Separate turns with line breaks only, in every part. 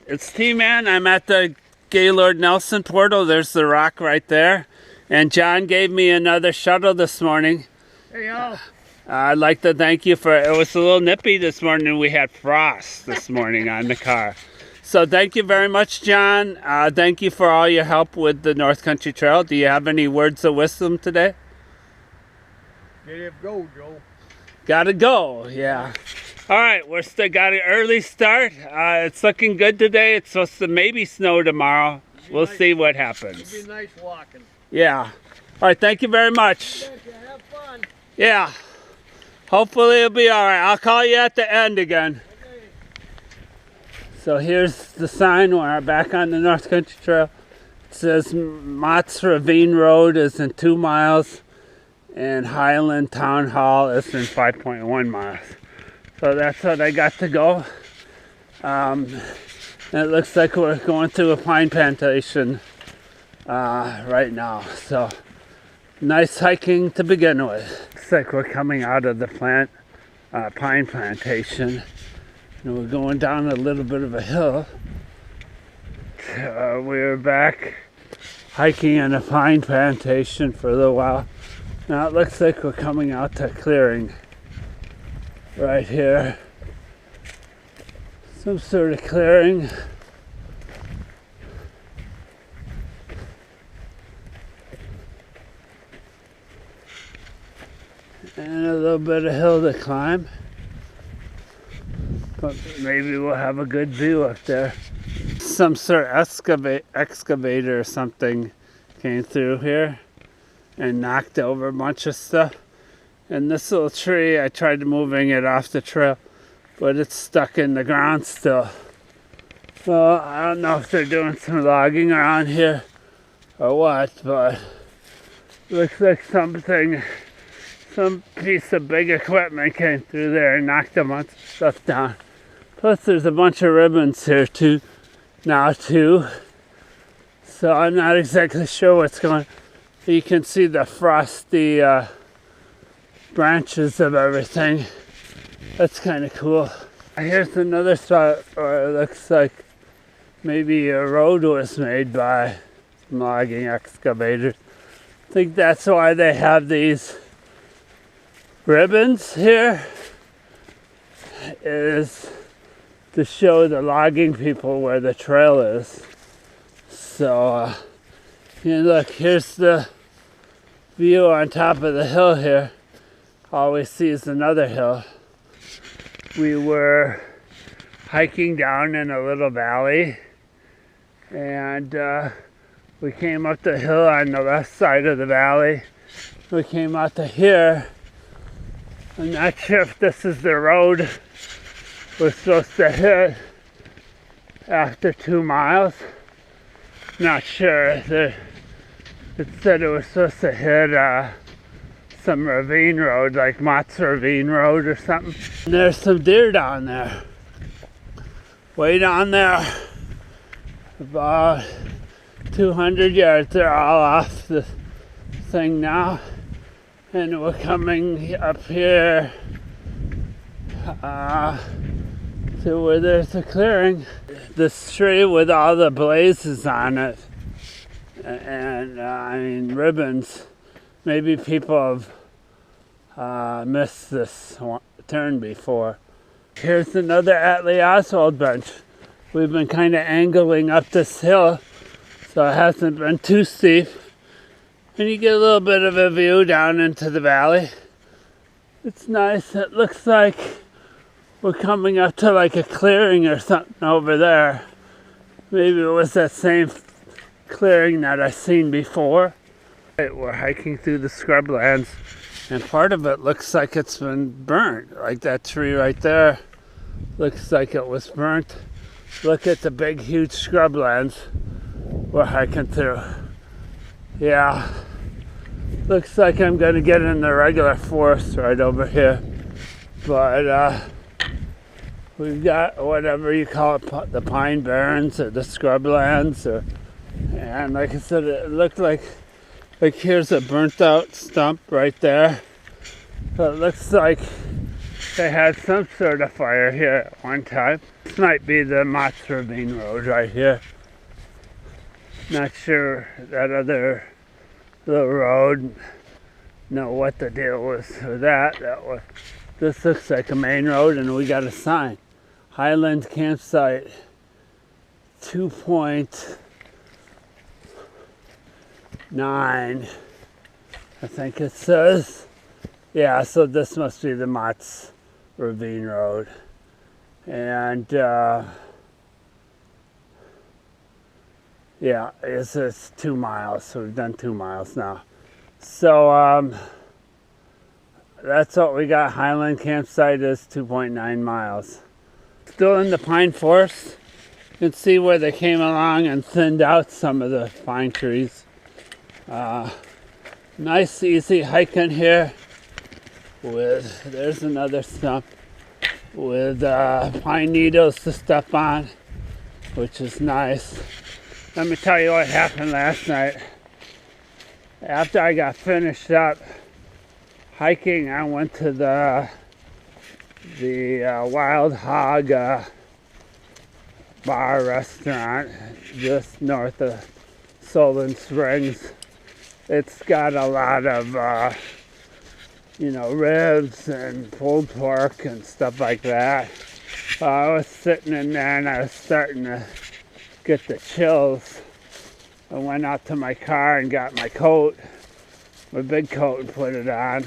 It's Tman. I'm at the Gaylord Nelson Portal. There's the rock right there. And John gave me another shuttle this morning.
Hey, y'all.
I'd like to thank you for it. Was a little nippy this morning and we had frost this morning on the car. So thank you very much, John. Thank you for all your help with the North Country Trail. Do you have any words of wisdom today?
Get it go, Joe.
Gotta go, yeah. All right, we're still got an early start. It's looking good today. It's supposed to maybe snow tomorrow. We'll see what happens.
It'll be nice walking.
Yeah. All right, thank you very much.
Have fun.
Yeah. Hopefully it'll be all right. I'll call you at the end again.
Okay.
So here's the sign. We're back on the North Country Trail. It says Mott's Ravine Road is in 2 miles and Highland Town Hall is in 5.1 miles. So that's what I got to go. It looks like we're going through a pine plantation right now. So nice hiking to begin with. Looks like we're coming out of the pine plantation. And we're going down a little bit of a hill. We were back hiking in a pine plantation for a little while. Now it looks like we're coming out to a clearing right here. Some sort of clearing. And a little bit of hill to climb. But maybe we'll have a good view up there. Some sort of excavator or something came through here and knocked over a bunch of stuff. And this little tree, I tried moving it off the trail, but it's stuck in the ground still. So I don't know if they're doing some logging around here or what, but it looks like some piece of big equipment came through there and knocked a bunch of stuff down. Plus there's a bunch of ribbons here too, now too. So I'm not exactly sure what's going on. You can see the frosty branches of everything. That's kind of cool. Here's another spot where it looks like maybe a road was made by some logging excavators. I think that's why they have these ribbons here, is to show the logging people where the trail is. So look, here's the view on top of the hill here. All we see is another hill. We were hiking down in a little valley and we came up the hill on the left side of the valley. We came out to here. I'm not sure if this is the road we're supposed to hit after 2 miles. Not sure. It said it was supposed to hit some ravine road, like Mott's Ravine Road or something. And there's some deer down there. Way down there. About 200 yards. They're all off the thing now. And we're coming up here to where there's a clearing. This tree with all the blazes on it and I mean ribbons. Maybe people have missed this turn before. Here's another Atlee Oswald bench. We've been kind of angling up this hill, so it hasn't been too steep. And you get a little bit of a view down into the valley. It's nice. It looks like we're coming up to like a clearing or something over there. Maybe it was that same clearing that I've seen before. We're hiking through the scrublands, and part of it looks like it's been burnt. Like that tree right there looks like it was burnt. Look at the big, huge scrublands we're hiking through. Yeah, looks like I'm gonna get in the regular forest right over here. But we've got whatever you call it, the pine barrens or the scrublands, and like I said, it looked like here's a burnt out stump right there. So it looks like they had some sort of fire here at one time. This might be the Mott's Ravine Road right here. Not sure that other little road, know what the deal was with that. This looks like a main road, and we got a sign. Highland Campsite 2.9, I think it says. Yeah, so this must be the Mott's Ravine Road. And yeah, it's 2 miles, so we've done 2 miles now. So that's what we got. Highland Campsite is 2.9 miles. Still in the pine forest. You can see where they came along and thinned out some of the pine trees. Nice easy hiking here with, there's another stump, with pine needles to step on, which is nice. Let me tell you what happened last night. After I got finished up hiking, I went to the Wild Hog bar restaurant just north of Solon Springs. It's got a lot of ribs and pulled pork and stuff like that. I was sitting in there and I was starting to get the chills. I went out to my car and got my coat, my big coat, and put it on.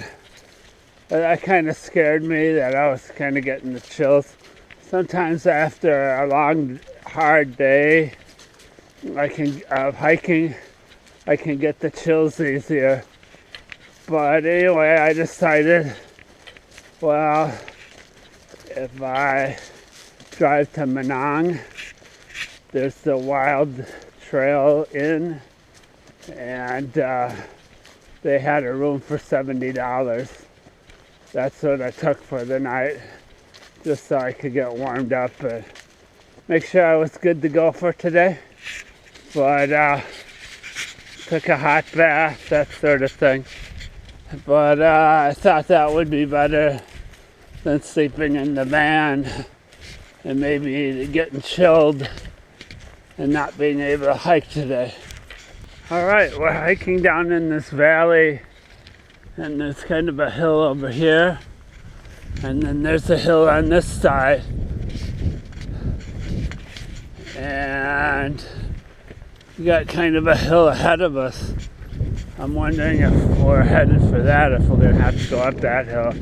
That kind of scared me, that I was kind of getting the chills. Sometimes after a long, hard day of hiking, I can get the chills easier. But anyway, I decided, well, if I drive to Manong, there's the Wild Trail Inn, and they had a room for $70. That's what I took for the night, just so I could get warmed up and make sure I was good to go for today. But took a hot bath, that sort of thing. But I thought that would be better than sleeping in the van and maybe getting chilled and not being able to hike today. All right, we're hiking down in this valley, and there's kind of a hill over here, and then there's a hill on this side, and we got kind of a hill ahead of us. I'm wondering if we're headed for that, if we're gonna have to go up that hill,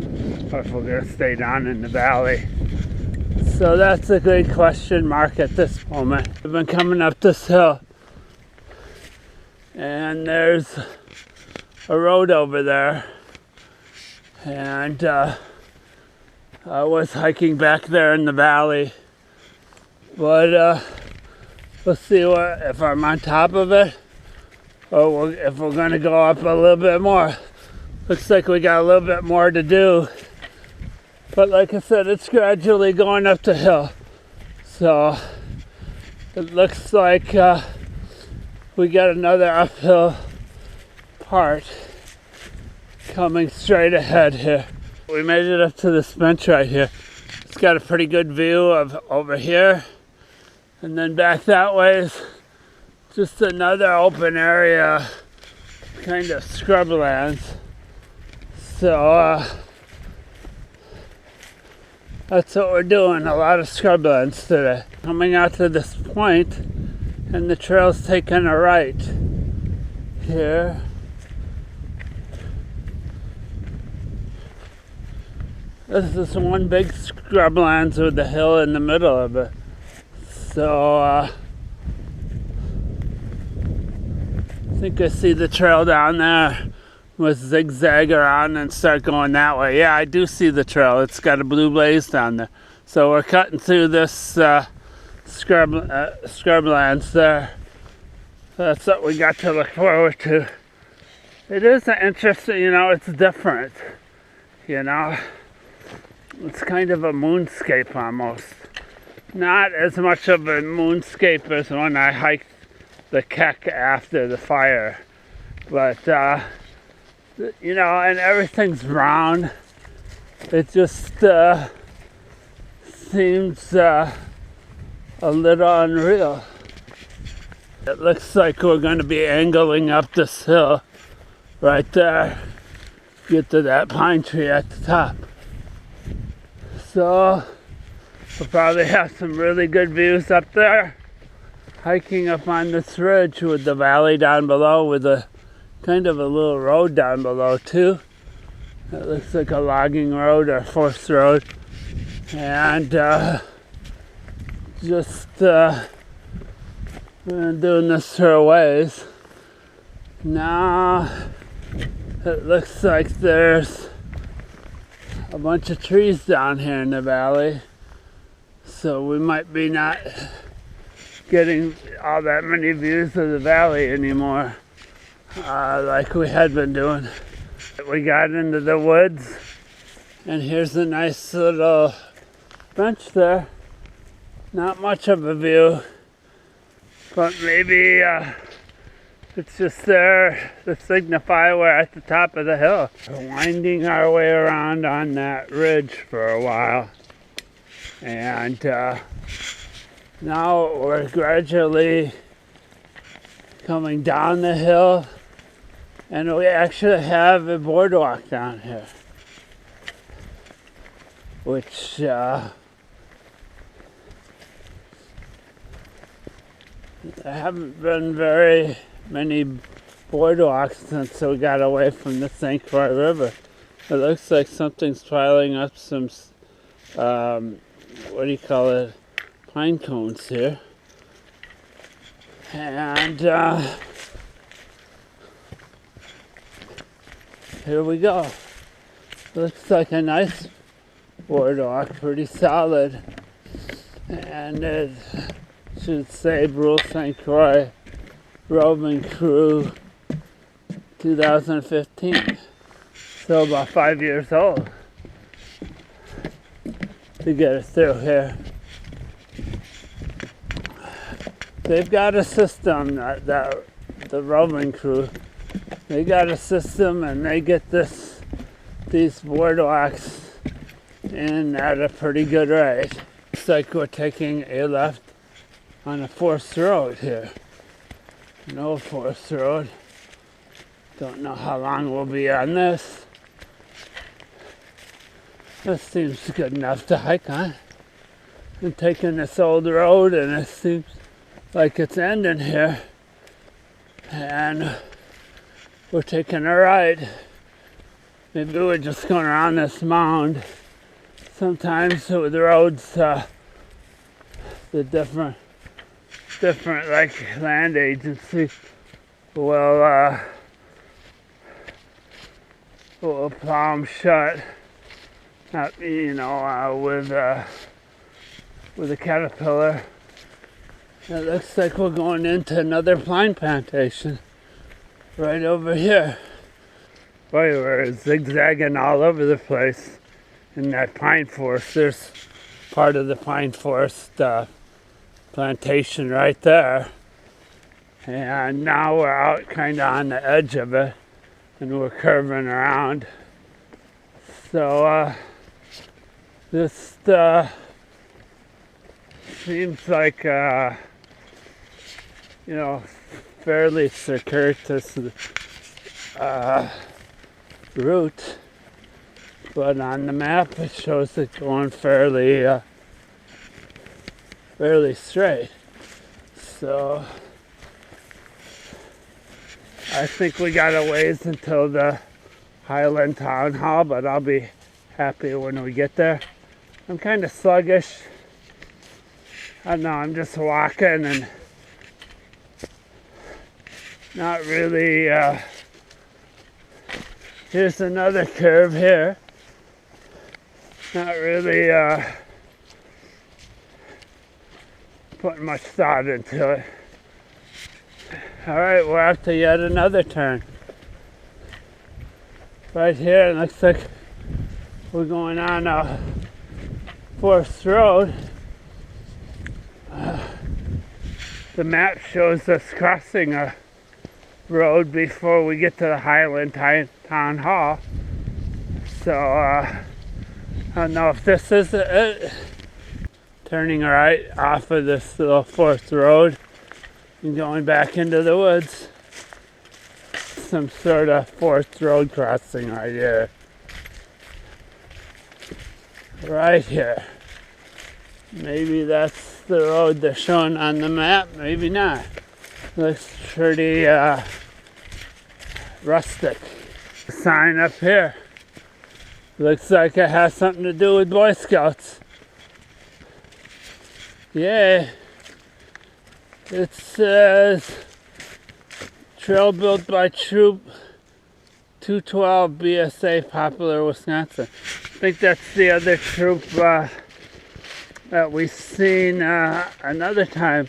or if we're gonna stay down in the valley. So that's a good question mark at this moment. I've been coming up this hill, and there's a road over there, and I was hiking back there in the valley, but we'll see if I'm on top of it, or if we're going to go up a little bit more. Looks like we got a little bit more to do, but like I said, it's gradually going up the hill, so it looks like we got another uphill part coming straight ahead here. We made it up to this bench right here. It's got a pretty good view of over here, and then back that way is just another open area, kind of scrublands. So that's what we're doing, a lot of scrublands today. Coming out to this point, and the trail's taking a right here. This is one big scrublands with the hill in the middle of it. So I think I see the trail down there. We'll zigzag around and start going that way. Yeah, I do see the trail. It's got a blue blaze down there. So we're cutting through this scrublands there. That's what we got to look forward to. It is interesting, it's different, It's kind of a moonscape almost. Not as much of a moonscape as when I hiked the Keck after the fire. But, and everything's brown. It just seems a little unreal. It looks like we're going to be angling up this hill right there. Get to that pine tree at the top. So we'll probably have some really good views up there. Hiking up on this ridge with the valley down below with a kind of a little road down below too. It looks like a logging road or forest road. And just been doing this for a ways. Now it looks like there's a bunch of trees down here in the valley. So we might be not getting all that many views of the valley anymore like we had been doing. We got into the woods and here's a nice little bench there. Not much of a view, but maybe it's just there to signify we're at the top of the hill. We're winding our way around on that ridge for a while. And now we're gradually coming down the hill, and we actually have a boardwalk down here, which there haven't been very many boardwalks since we got away from the St. Croix River. It looks like something's piling up some what do you call it, pine cones here. And here we go. Looks like a nice boardwalk, pretty solid. And it should say Brule St. Croix Roving Crew 2015. So about 5 years old to get us through here. They've got a system that the roving crew, they got a system and they get these boardwalks in at a pretty good rate. Looks like we're taking a left on a forest road here. An old forest road. Don't know how long we'll be on this. This seems good enough to hike on. I'm taking this old road and it seems like it's ending here. And we're taking a right. Maybe we're just going around this mound. Sometimes with the roads, the different like land agencies will plow them shut. With a caterpillar. It looks like we're going into another pine plantation right over here. Boy, we're zigzagging all over the place in that pine forest. There's part of the pine forest plantation right there. And now we're out kind of on the edge of it and we're curving around. So this seems like fairly circuitous route, but on the map it shows it going fairly straight. So I think we got a ways until the Highland Town Hall, but I'll be happy when we get there. I'm kind of sluggish. I don't know, I'm just walking and not really, here's another curve here. Not really putting much thought into it. Alright, we're up to yet another turn. Right here, it looks like we're going on a forest road. The map shows us crossing a road before we get to the Highland Town Hall. So I don't know if this is it. turning right off of this little forest road and going back into the woods. Some sort of forest road crossing right here. Right here. Maybe that's the road they're showing on the map, maybe not. Looks pretty rustic. Sign up here. Looks like it has something to do with Boy Scouts. Yeah. It says trail built by Troop 212 BSA, Popular, Wisconsin. I think that's the other troop that we've seen another time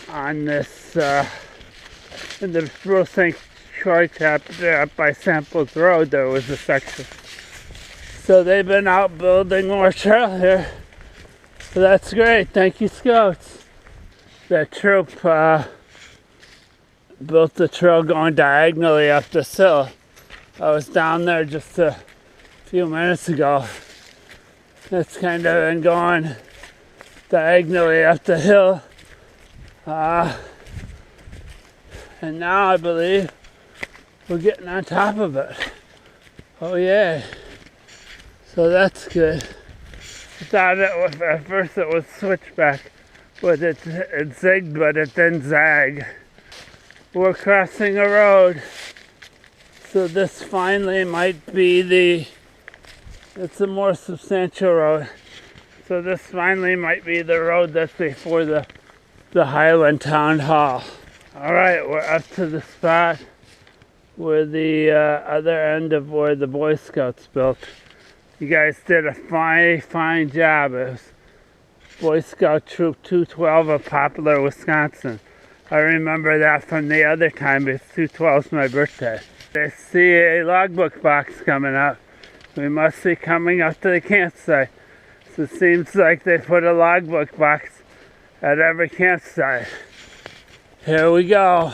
on this in the Brule St. Croix chapter up by Samples Road. There was a section. So they've been out building more trail here. So that's great. Thank you, Scouts. That troop built the trail going diagonally up this hill. I was down there just a few minutes ago. It's kind of been going diagonally up the hill. And now I believe we're getting on top of it. Oh yeah. So that's good. I thought it was, at first it was switchback, but it zigged, but it didn't zag. We're crossing a road. So this finally might be it's a more substantial road. So this finally might be the road that's before the Highland Town Hall. All right, we're up to the spot where the other end of where the Boy Scouts built. You guys did a fine job. It was Boy Scout Troop 212 of Popular, Wisconsin. I remember that from the other time. It's 212's my birthday. I see a logbook box coming up. We must be coming up to the campsite. So it seems like they put a logbook box at every campsite. Here we go.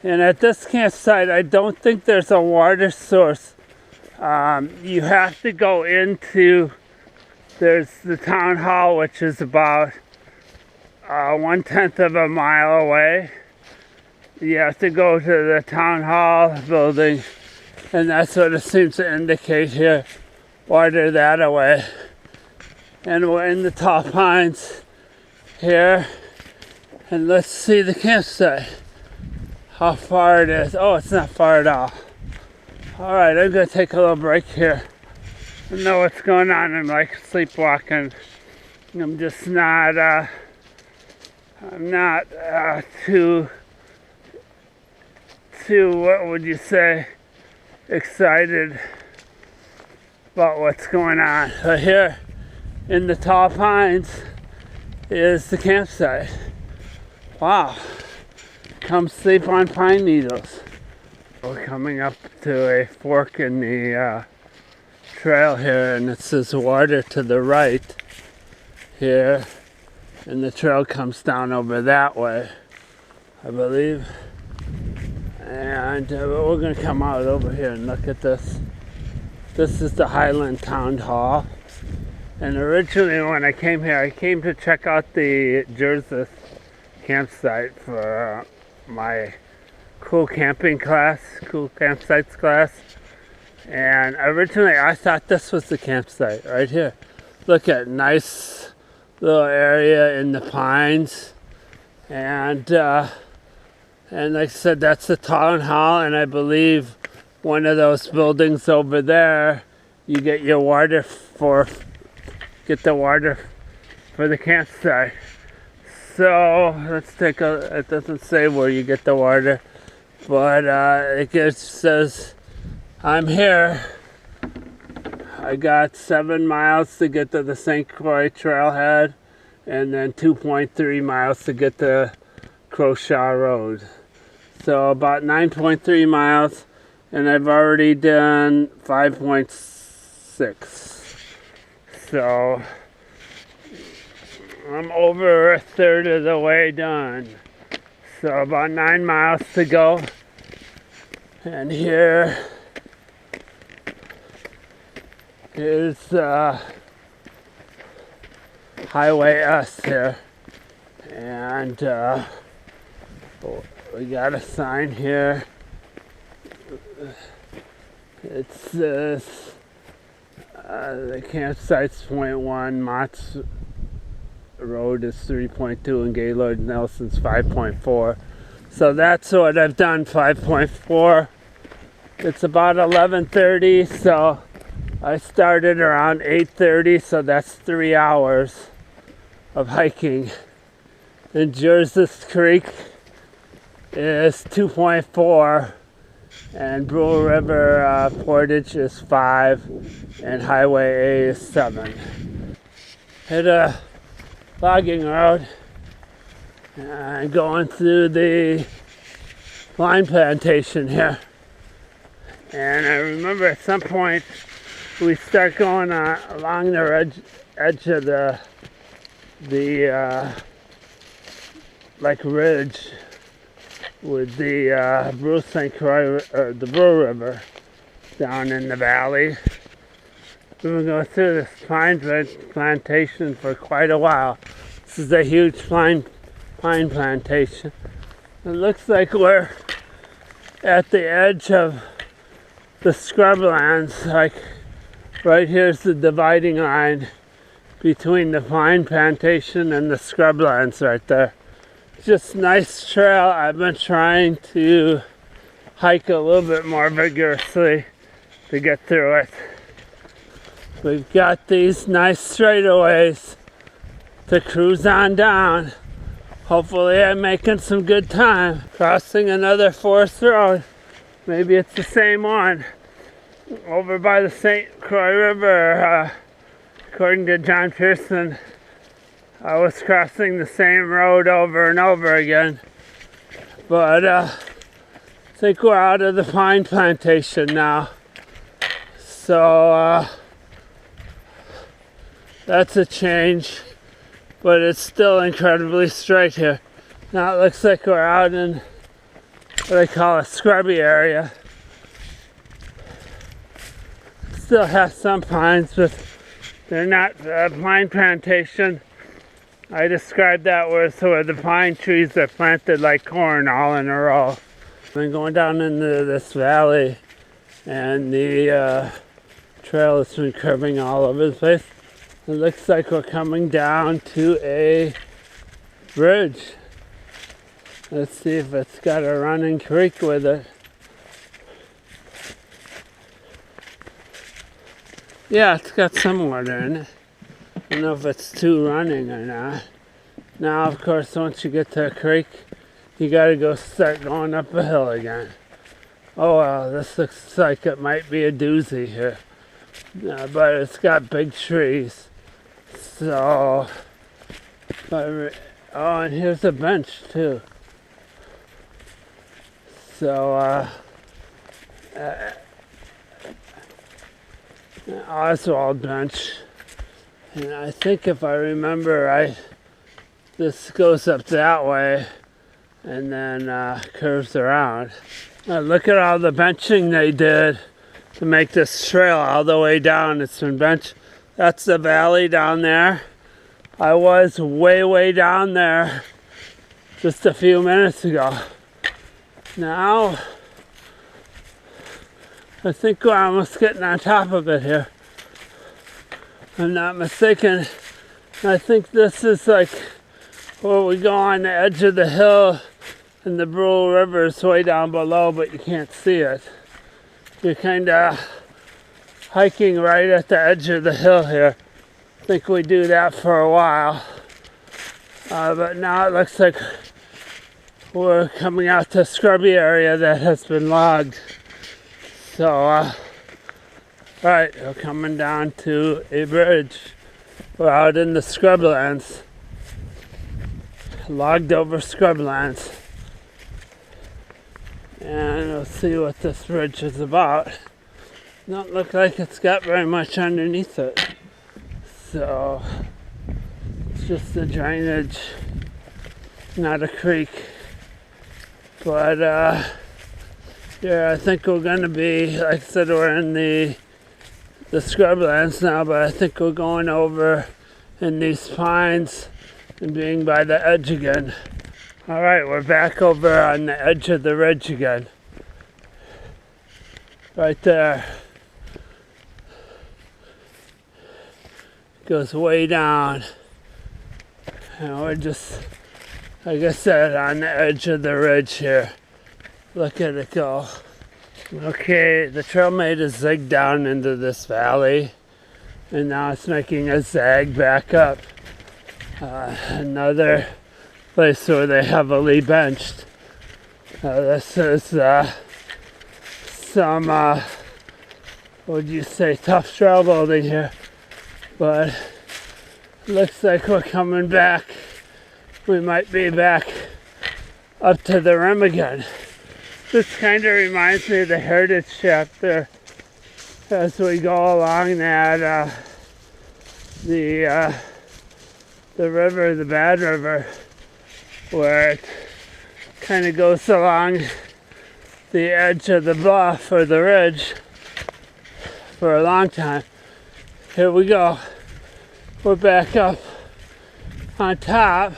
And at this campsite, I don't think there's a water source. You have to go into, there's the town hall, which is about 1/10 of a mile away. You have to go to the town hall building, and that's what it seems to indicate here. Water that away. And we're in the tall pines here. And let's see the campsite. How far it is. Oh, it's not far at all. Alright, I'm going to take a little break here. I know what's going on. I'm like sleepwalking. I'm just not, I'm not too, what would you say, excited about what's going on. So here in the tall pines is the campsite. Wow. Come sleep on pine needles. We're coming up to a fork in the trail here, and it says water to the right here, and the trail comes down over that way, I believe. And we're going to come out over here and look at this. This is the Highland Town Hall. And originally when I came here, I came to check out the Jersey campsite for my cool camping class, cool campsites class. And originally I thought this was the campsite right here. Look at nice little area in the pines. And like I said, that's the town hall, and I believe one of those buildings over there, you get your water for the campsite. So let's take a, it doesn't say where you get the water, but it just says, I'm here. I got 7 miles to get to the St. Croix trailhead, and then 2.3 miles to get to Crowshaw Road. So about 9.3 miles, and I've already done 5.6. So I'm over a third of the way done. So about 9 miles to go. And here is Highway S here. And we got a sign here. It says the campsite's 0.1, Mott's Road is 3.2, and Gaylord Nelson's 5.4. So that's what I've done, 5.4. It's about 11:30, so I started around 8:30, so that's 3 hours of hiking. And Jersey's Creek is 2.4, and Brule River Portage is 5, and Highway A is 7. Hit a logging road and going through the pine plantation here. And I remember at some point we start going along the edge of the like ridge with the Brule St. Croix, or the Brule River down in the valley. We've been going through this pine plantation for quite a while. This is a huge pine plantation. It looks like we're at the edge of the scrublands. Like right here's the dividing line between the pine plantation and the scrublands right there. Just nice trail. I've been trying to hike a little bit more vigorously to get through it. We've got these nice straightaways to cruise on down. Hopefully I'm making some good time. Crossing another forest road. Maybe it's the same one. Over by the St. Croix River, according to John Pearson, I was crossing the same road over and over again. But I think we're out of the pine plantation now. So that's a change, but it's still incredibly straight here. Now it looks like we're out in what I call a scrubby area. Still have some pines, but they're not a pine plantation. I described that where the pine trees are planted like corn all in a row. I've been going down into this valley, and the trail has been curving all over the place. It looks like we're coming down to a bridge. Let's see if it's got a running creek with it. Yeah, it's got some water in it. I don't know if it's too running or not. Now, of course, once you get to a creek, you gotta start going up a hill again. Oh well, this looks like it might be a doozy here. But it's got big trees. So, oh, and here's a bench too. So, Oswald bench. And I think if I remember right, this goes up that way and then curves around. Now look at all the benching they did to make this trail all the way down. It's been benched. That's the valley down there. I was way down there just a few minutes ago. Now, I think we're almost getting on top of it here. If I'm not mistaken. I think this is like where we go on the edge of the hill, and the Brule River is way down below, but you can't see it. You're kind of hiking right at the edge of the hill here. I think we do that for a while. But now it looks like we're coming out to a scrubby area that has been logged. So, right, we're coming down to a bridge. We're out in the scrublands. Logged over scrublands. And we'll see what this bridge is about. Don't look like it's got very much underneath it. So, it's just a drainage, not a creek. But, yeah, I think we're going to be, like I said, we're in the scrublands now, but I think we're going over in these pines and being by the edge again. All right, we're back over on the edge of the ridge again. Right there. Goes way down. And we're just, like I said, on the edge of the ridge here. Look at it go. Okay, the trail made a zig down into this valley, and now it's making a zag back up. Another place where they heavily benched. This is some, what would you say, tough trail building here. But looks like we're coming back. We might be back up to the rim again. This kind of reminds me of the Heritage chapter as we go along that the river, the Bad River, where it kind of goes along the edge of the bluff or the ridge for a long time. Here we go. We're back up on top,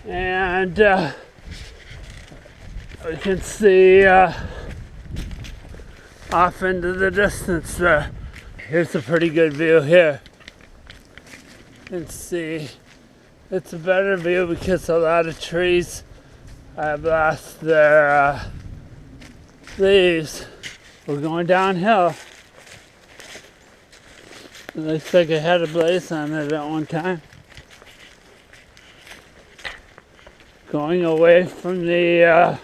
and we can see off into the distance there. Here's a pretty good view here. You can see it's a better view because a lot of trees have lost their leaves. We're going downhill. It looks like it had a blaze on it at one time. Going away from the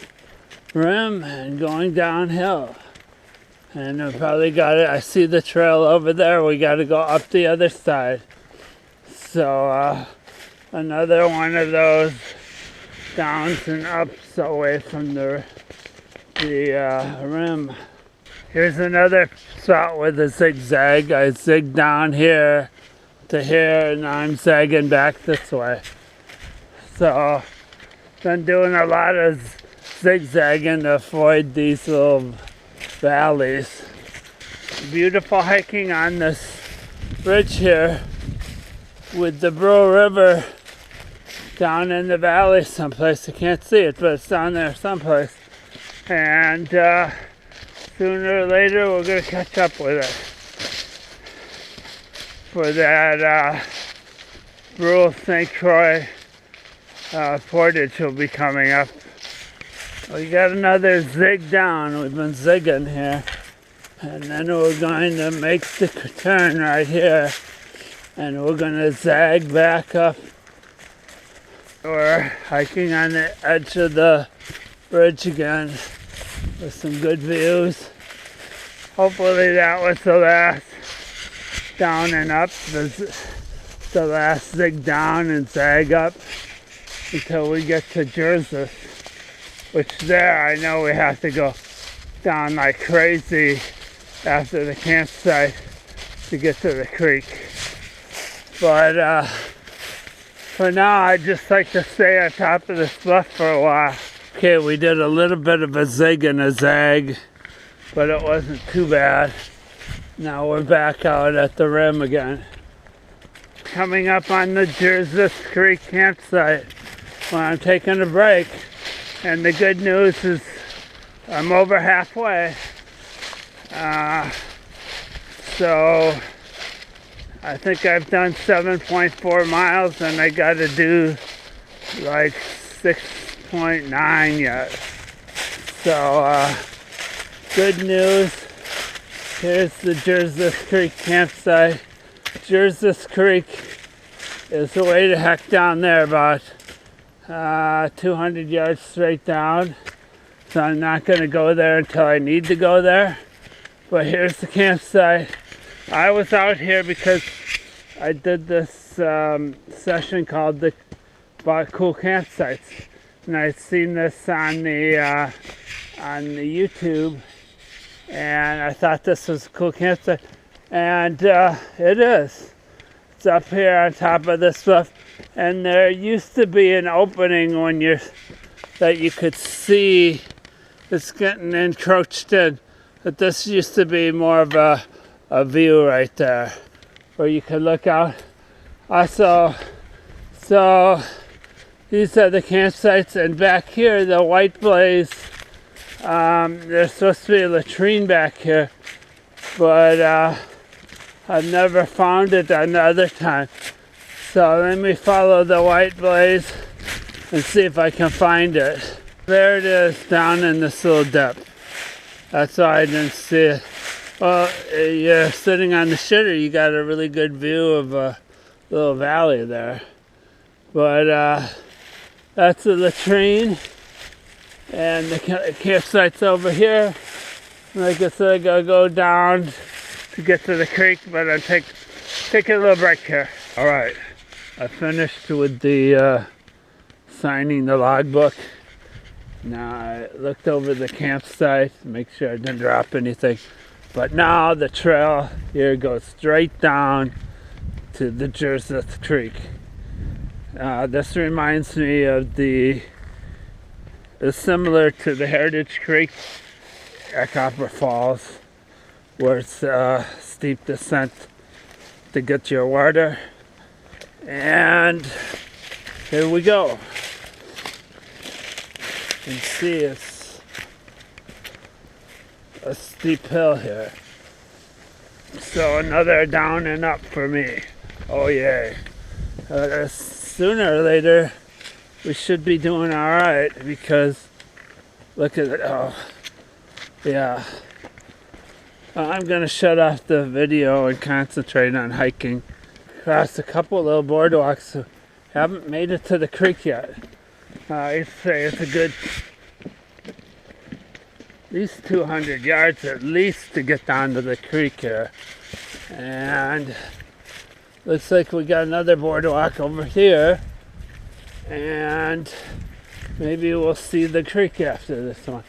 rim and going downhill. And we probably got it. I see the trail over there. We got to go up the other side. So another one of those downs and ups away from the rim. Here's another spot with a zigzag. I zigged down here to here, and I'm zagging back this way. So, been doing a lot of zigzagging to avoid these little valleys. Beautiful hiking on this ridge here with the Brule River down in the valley someplace. I can't see it, but it's down there someplace. And sooner or later, we're going to catch up with it. For that Brule St. Croix Portage will be coming up. We got another zig down. We've been zigging here. And then we're going to make the turn right here. And we're going to zag back up. We're hiking on the edge of the ridge again with some good views. Hopefully that was the last down and up, the last zig down and zag up until we get to Jersey, which there I know we have to go down like crazy after the campsite to get to the creek. But for now, I'd just like to stay on top of this bluff for a while. Okay, we did a little bit of a zig and a zag, but it wasn't too bad. Now we're back out at the rim again. Coming up on the Jersey Creek campsite when I'm taking a break. And the good news is I'm over halfway. So I think I've done 7.4 miles and I got to do like 6.9 yet. So good news. Here's the Jersey Creek campsite. Jersey Creek is the way to heck down there, about 200 yards straight down. So I'm not going to go there until I need to go there. But here's the campsite. I was out here because I did this session called the Cool Campsites, and I'd seen this on the YouTube, and I thought this was a cool campsite, and it is. It's up here on top of this stuff, and there used to be an opening when that you could see. It's getting encroached in, but this used to be more of a view right there, where you could look out Also, so these are the campsites, and back here, the white blaze, there's supposed to be a latrine back here, but I've never found it another time. So let me follow the white blaze and see if I can find it. There it is, down in this little depth. That's why I didn't see it. Well, you're sitting on the shitter, you got a really good view of a little valley there. But that's the latrine, and the campsite's over here. Like I said, I gotta go down to get to the creek, but I'm taking a little break here. All right, I finished with the signing the logbook. Now I looked over the campsite to make sure I didn't drop anything. But now the trail here goes straight down to the Jerseth Creek. This reminds me of it's similar to the Heritage Creek at Copper Falls, where it's steep descent to get your water. And here we go. You can see it's a steep hill here. So another down and up for me. Oh yeah. Sooner or later we should be doing alright, because look at it. Oh yeah. I'm gonna shut off the video and concentrate on hiking. Crossed a couple little boardwalks. Haven't made it to the creek yet. I'd say it's a good at least 200 yards at least to get down to the creek here. And looks like we got another boardwalk over here, and maybe we'll see the creek after this one.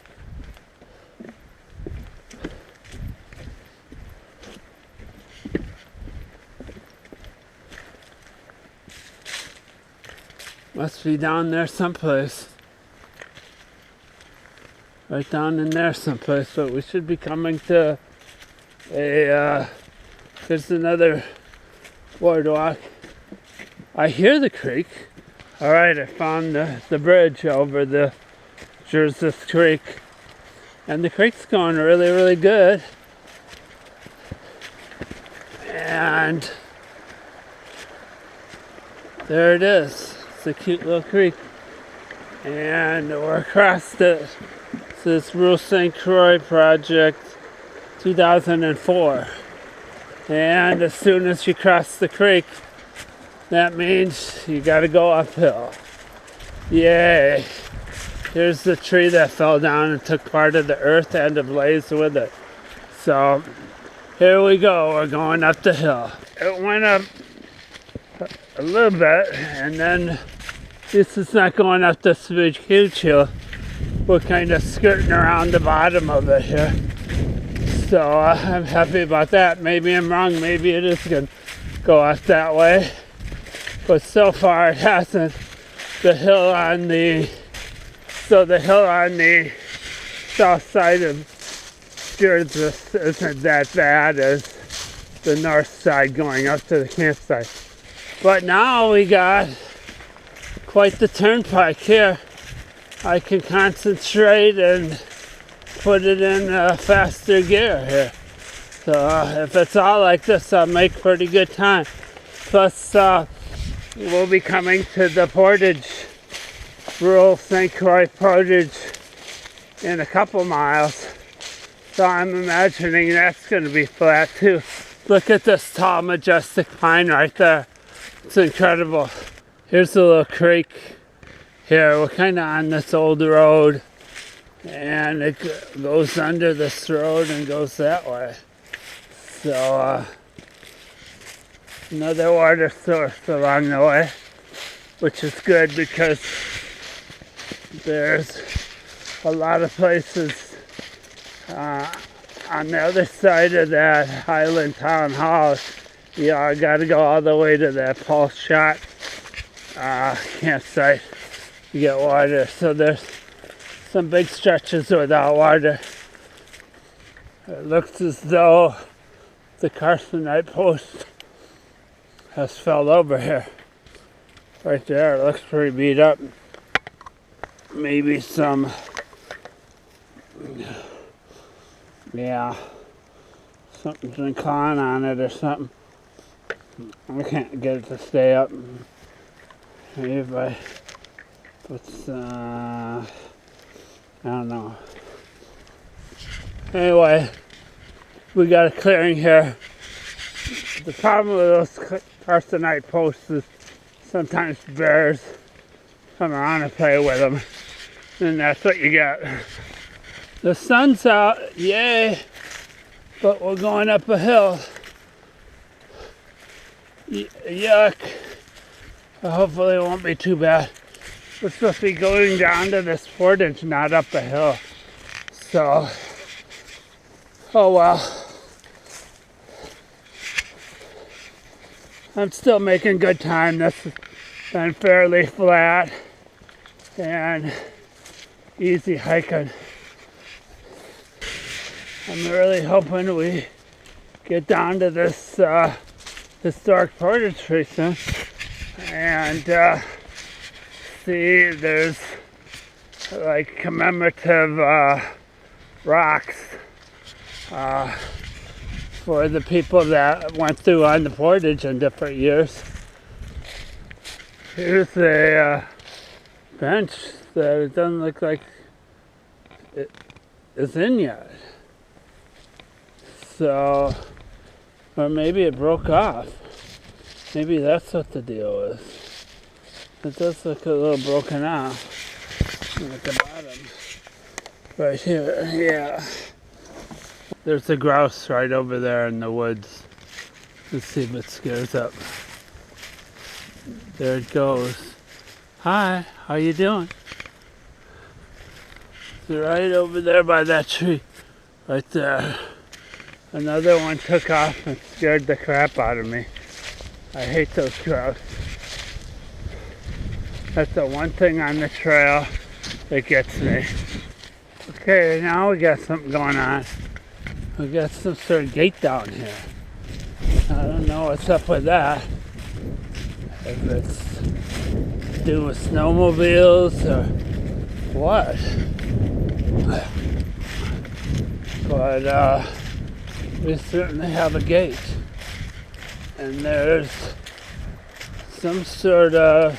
Must be down there someplace. Right down in there someplace, but we should be coming to there's another boardwalk. I hear the creek. All right, I found the bridge over the Jerseth Creek, and the creek's going really, really good. And there it is. It's a cute little creek, and we're across it. This Brule St. Croix project 2004, and as soon as you cross the creek, that means you got to go uphill. Yay! Here's the tree that fell down and took part of the earth and the blaze with it. So here we go, we're going up the hill. It went up a little bit, and then this is not going up this big huge hill. We're kind of skirting around the bottom of it here. So I'm happy about that. Maybe I'm wrong, maybe it is going to go out that way. But so far it hasn't. The hill on the south side of Jerseth isn't that bad as the north side going up to the campsite. But now we got quite the turnpike here. I can concentrate and put it in faster gear here. So if it's all like this, I'll make pretty good time. Plus, we'll be coming to the Portage, Brule St. Croix Portage, in a couple miles. So I'm imagining that's going to be flat too. Look at this tall, majestic pine right there. It's incredible. Here's a little creek. Here, we're kind of on this old road, and it goes under this road and goes that way. So, another water source along the way, which is good because there's a lot of places on the other side of that Highland Town Hall. I got to go all the way to that Pulse Shot campsite to get water. So there's some big stretches without water. It looks as though the Carson Night Post has fell over here. Right there, it looks pretty beat up. Maybe some, yeah, something's been clawing on it or something. I can't get it to stay up. Maybe if I put I don't know. Anyway, we got a clearing here. The problem with those arsenite posts is sometimes bears come around and play with them, and that's what you get. The sun's out, yay, but we're going up a hill. Yuck. Hopefully it won't be too bad. We're supposed to be going down to this portage, not up a hill. So, oh well. I'm still making good time. This has been fairly flat and easy hiking. I'm really hoping we get down to this historic portage tree soon and see there's like commemorative rocks for the people that went through on the portage in different years. Here's a bench that it doesn't look like it is in yet. So, or maybe it broke off. Maybe that's what the deal is. It does look a little broken off at the bottom. Right here, yeah. There's a grouse right over there in the woods. Let's see if it scares up. There it goes. Hi, how you doing? It's right over there by that tree. Right there. Another one took off and scared the crap out of me. I hate those grouse. That's the one thing on the trail that gets me. Okay, now we got something going on. We got some sort of gate down here. I don't know what's up with that. If it's to do with snowmobiles or what. But we certainly have a gate. And there's some sort of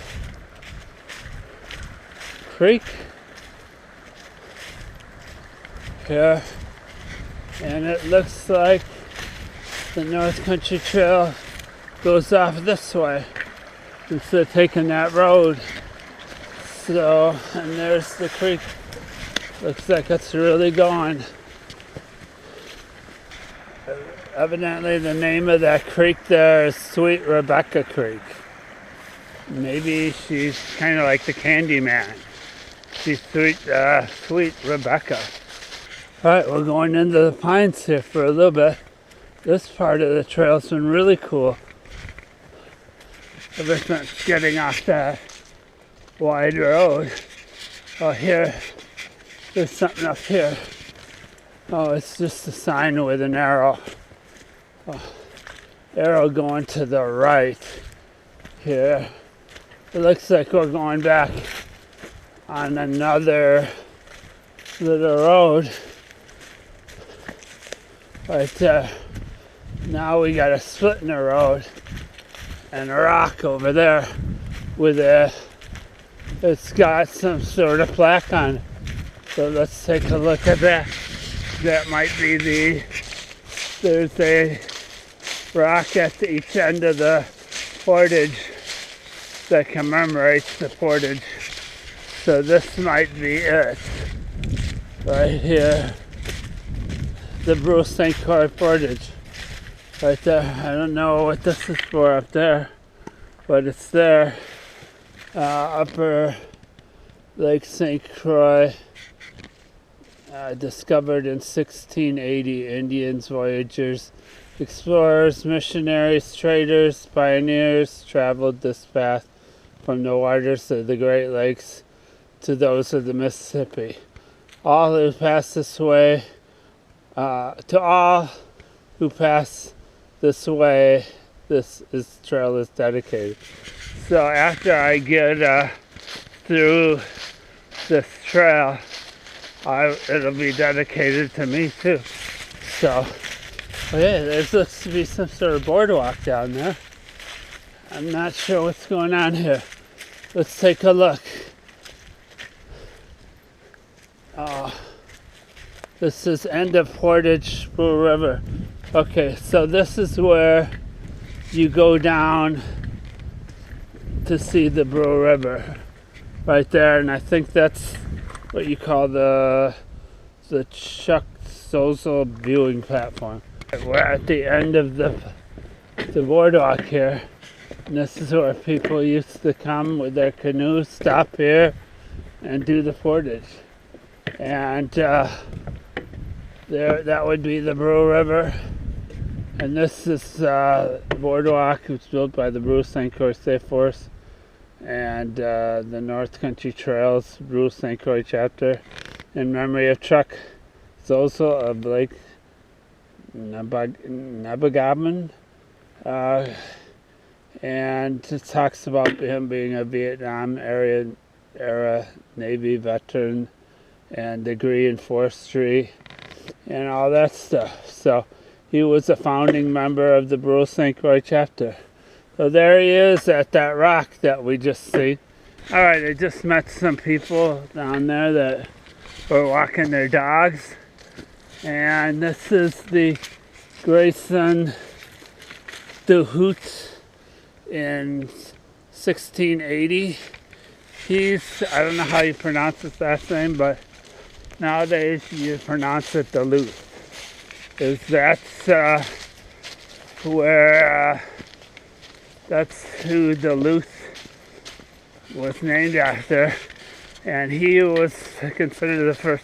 creek here. And it looks like the North Country Trail goes off this way instead of taking that road. So, and there's the creek. Looks like it's really going. Evidently the name of that creek there is Sweet Rebecca Creek. Maybe she's kind of like the Candyman. She's Sweet Rebecca. Alright, we're going into the pines here for a little bit. This part of the trail's been really cool. Ever since getting off that wide road. Oh, here, there's something up here. Oh, it's just a sign with an arrow. Oh, arrow going to the right here. It looks like we're going back on another little road. Right there. Now we got a split in the road and a rock over there with it's got some sort of plaque on it. So let's take a look at that. That might be there's a rock at each end of the portage that commemorates the portage. So this might be it. Right here. The Brule Croix Portage. Right there. I don't know what this is for up there, but it's there. Upper Lake St. Croix. Discovered in 1680. Indians, voyagers, explorers, missionaries, traders, pioneers traveled this path from the waters of the Great Lakes to those of the Mississippi. All who pass this way, to all who pass this way, this trail is dedicated. So after I get through this trail, it'll be dedicated to me too. So, okay, there looks to be some sort of boardwalk down there. I'm not sure what's going on here. Let's take a look. This is end of Portage, Brule River. Okay, so this is where you go down to see the Brule River, right there, and I think that's what you call the Chuck Social viewing platform. We're at the end of the boardwalk here, and this is where people used to come with their canoes, stop here, and do the portage. And there, that would be the Brule River. And this is the boardwalk. It was built by the Brule St. Croix State Force and the North Country Trails Brule St. Croix chapter in memory of Chuck Social of Lake Nebagaman. And it talks about him being a Vietnam era Navy veteran and degree in forestry and all that stuff. So he was a founding member of the Brule St. Croix chapter. So there he is at that rock that we just see. All right, I just met some people down there that were walking their dogs. And this is the Grayson DeHoot in 1680. I don't know how you pronounce his last name, but nowadays you pronounce it Duluth. That's who Duluth was named after, and he was considered the first,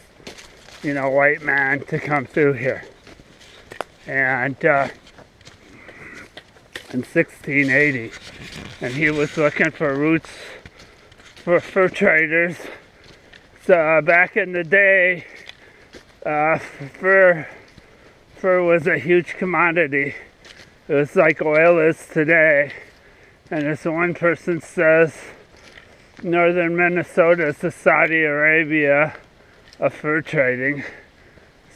white man to come through here. And in 1680, and he was looking for roots for fur traders. So back in the day, fur was a huge commodity. It was like oil is today. And as one person says, northern Minnesota is the Saudi Arabia of fur trading.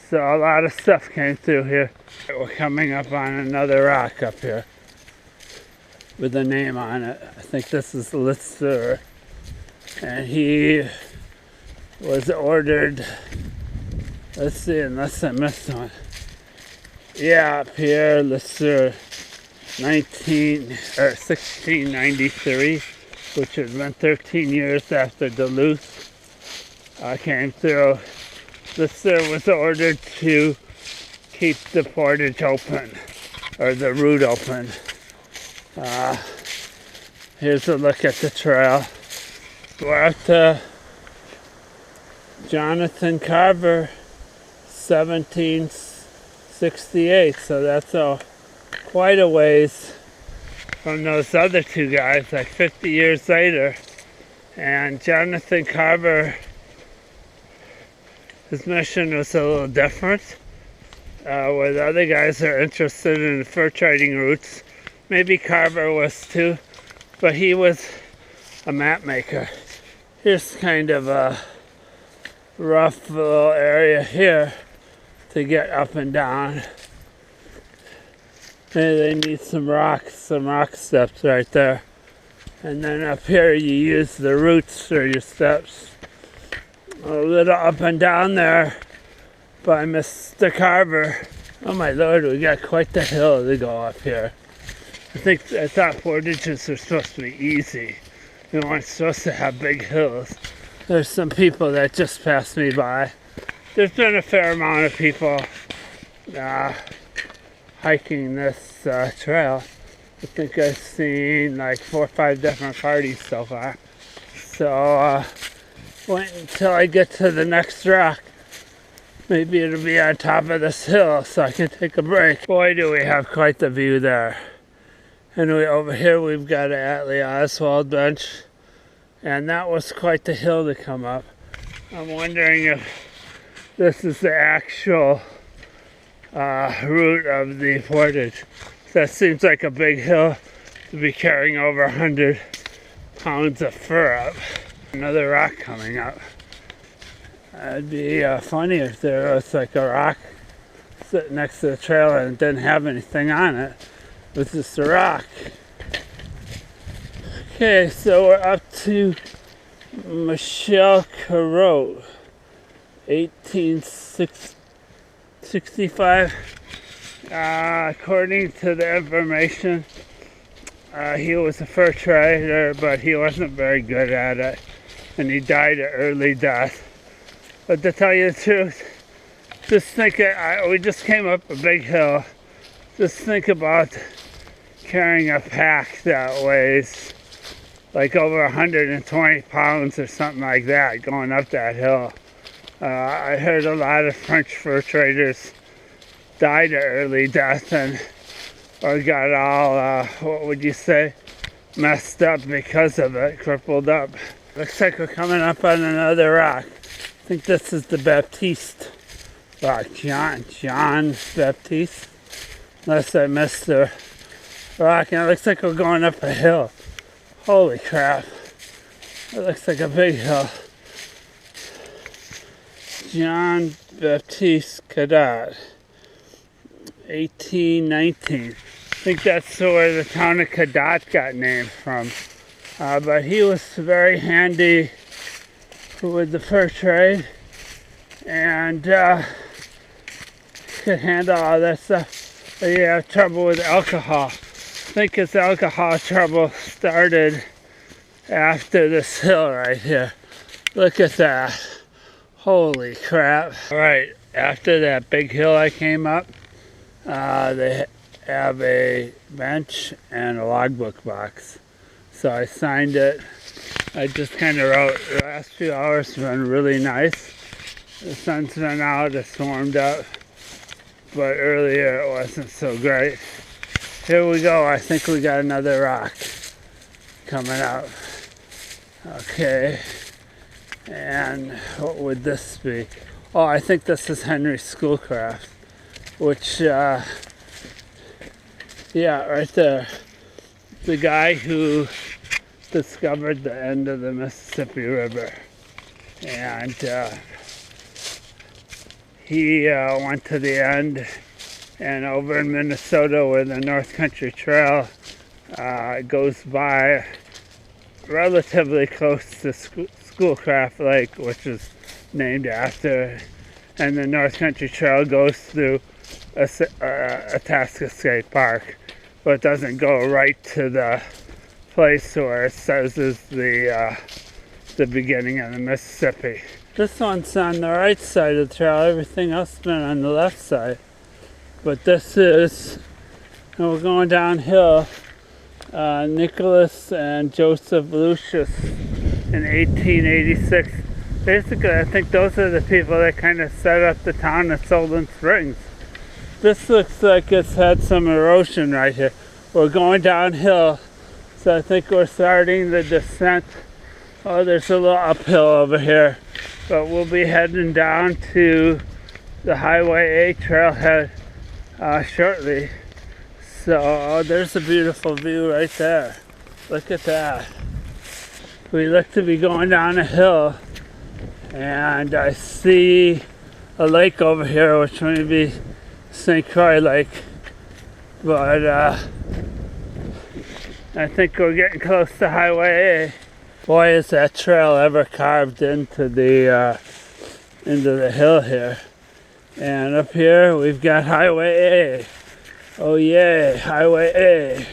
So a lot of stuff came through here. We're coming up on another rock up here with a name on it. I think this is Lister. And he was ordered, let's see, unless I missed one. Yeah, Pierre Lister, 1693, which had been 13 years after Duluth came through. Lister was ordered to keep the portage open, or the route open. Here's a look at the trail. We're up to Jonathan Carver, 1768, so that's quite a ways from those other two guys, like 50 years later. And Jonathan Carver, his mission was a little different, where the other guys are interested in fur trading routes. Maybe Carver was too, but he was a map maker. Here's kind of a rough little area here to get up and down. Maybe they need some rock steps right there. And then up here you use the roots for your steps. A little up and down there by Mr. Carver. Oh my lord, we got quite the hill to go up here. I thought portages are supposed to be easy. We weren't supposed to have big hills. There's some people that just passed me by. There's been a fair amount of people hiking this trail. I think I've seen like 4 or 5 different parties so far. So wait until I get to the next rock. Maybe it'll be on top of this hill so I can take a break. Boy, do we have quite the view there. And over here we've got an Atlee Oswald bench, and that was quite the hill to come up. I'm wondering if this is the actual route of the portage. That seems like a big hill to be carrying over 100 pounds of fur up. Another rock coming up. It'd be funny if there was like a rock sitting next to the trail and it didn't have anything on it. It was just a rock. Okay, so we're up to Michelle Road, 1865. According to the information, he was a fur trader, but he wasn't very good at it, and he died an early death. But to tell you the truth, just think, we just came up a big hill. Just think about carrying a pack that weighs like over 120 pounds or something like that going up that hill. I heard a lot of French fur traders died an early death or got all, what would you say, messed up because of it, crippled up. Looks like we're coming up on another rock. I think this is the Baptiste rock, John Baptiste, unless I missed the rock. And it looks like we're going up a hill. Holy crap. It looks like a big hill. John Baptiste Cadet, 1819. I think that's where the town of Cadet got named from. But he was very handy with the fur trade and could handle all that stuff. But he had trouble with alcohol. I think his alcohol trouble started after this hill right here. Look at that. Holy crap. Alright, after that big hill I came up, they have a bench and a logbook box. So I signed it. I just kind of wrote, the last few hours have been really nice. The sun's been out, it's warmed up. But earlier it wasn't so great. Here we go, I think we got another rock coming out. Okay, and what would this be? Oh, I think this is Henry Schoolcraft, which, yeah, right there. The guy who discovered the end of the Mississippi River. And he went to the end. And over in Minnesota where the North Country Trail goes by relatively close to Schoolcraft Lake, which is named after, and the North Country Trail goes through Itasca State Park, but it doesn't go right to the place where it says is the beginning of the Mississippi. This one's on the right side of the trail, everything else has been on the left side. But this is, and we're going downhill, Nicholas and Joseph Lucius in 1886. Basically, I think those are the people that kind of set up the town of Solon Springs. This looks like it's had some erosion right here. We're going downhill, so I think we're starting the descent. Oh, there's a little uphill over here, but we'll be heading down to the Highway A trailhead shortly. So there's a beautiful view right there. Look at that. We look to be going down a hill and I see a lake over here, which may be St. Croix Lake, but I think we're getting close to Highway A. Boy, is that trail ever carved into the hill here. And up here we've got Highway A. Oh yay, Highway A.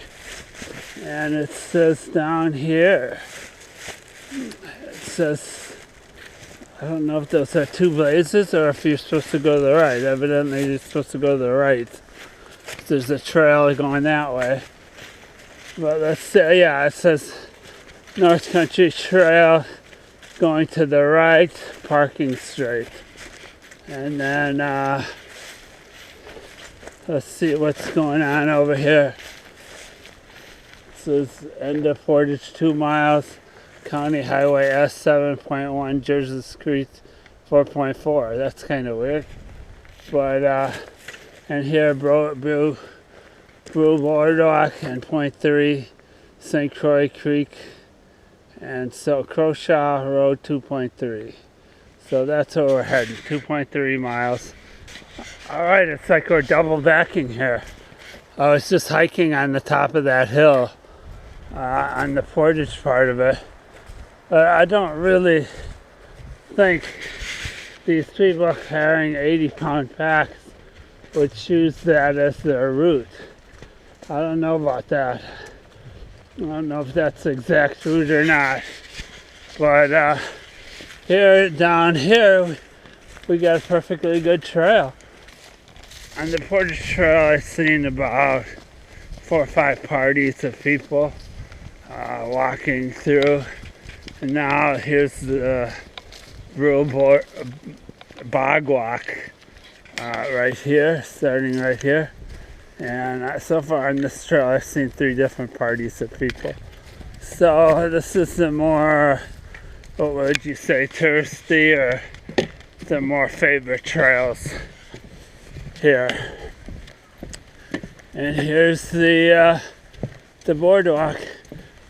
And it says down here, it says, I don't know if those are two blazes or if you're supposed to go to the right. Evidently you're supposed to go to the right. There's a trail going that way. But let's say, yeah, it says North Country Trail going to the right, parking straight. And then let's see what's going on over here. This is end of Portage 2 miles, County Highway S 7.1, Jersey Street 4.4. That's kind of weird. But and here Brule Brule Bog Walk and Point 3, St. Croix Creek, and so Crowshaw Road 2.3. So that's where we're heading, 2.3 miles. All right, it's like we're double backing here. I was just hiking on the top of that hill, on the Portage part of it. But I don't really think these people carrying 80-pound packs would choose that as their route. I don't know about that. I don't know if that's the exact route or not. But down here, we got a perfectly good trail. On the Portage Trail, I've seen about 4 or 5 parties of people walking through. And now here's the Brule Bog Walk right here, starting right here. And so far on this trail, I've seen 3 different parties of people. So this is the more, what would you say, touristy, or the more favorite trails here. And here's the boardwalk.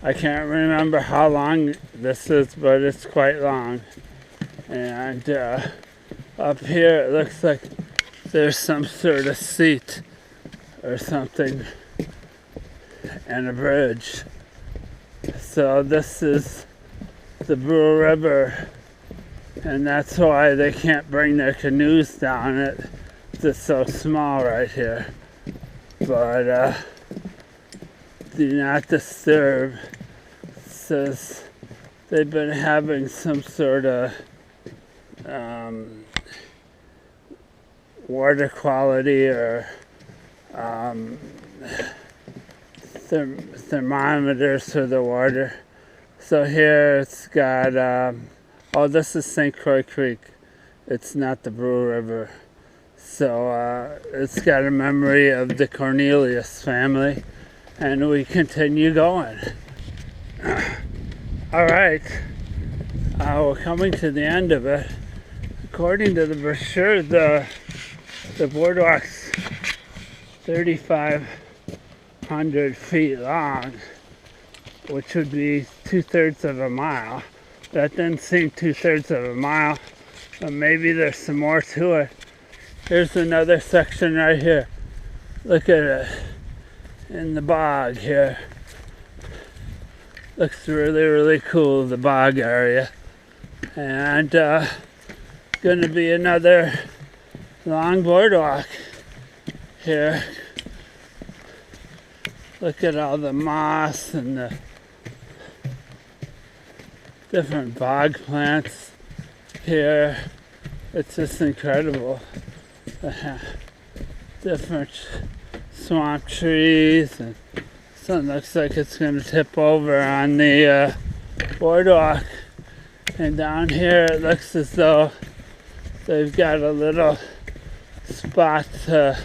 I can't remember how long this is, but it's quite long. And up here it looks like there's some sort of seat or something, and a bridge. So this is the Brule River, and that's why they can't bring their canoes down it. It's so small right here. But do not disturb. It says they've been having some sort of water quality or thermometers for the water. So here it's got, oh, this is St. Croix Creek. It's not the Brule River. So it's got a memory of the Cornelius family, and we continue going. All right, we're coming to the end of it. According to the brochure, the boardwalk's 3,500 feet long, which would be 2/3 of a mile. That didn't seem 2/3 of a mile, but maybe there's some more to it. Here's another section right here. Look at it in the bog here. Looks really, really cool, the bog area. And gonna be another long boardwalk here. Look at all the moss and the different bog plants here. It's just incredible. Different swamp trees, and something looks like it's going to tip over on the boardwalk. And down here it looks as though they've got a little spot to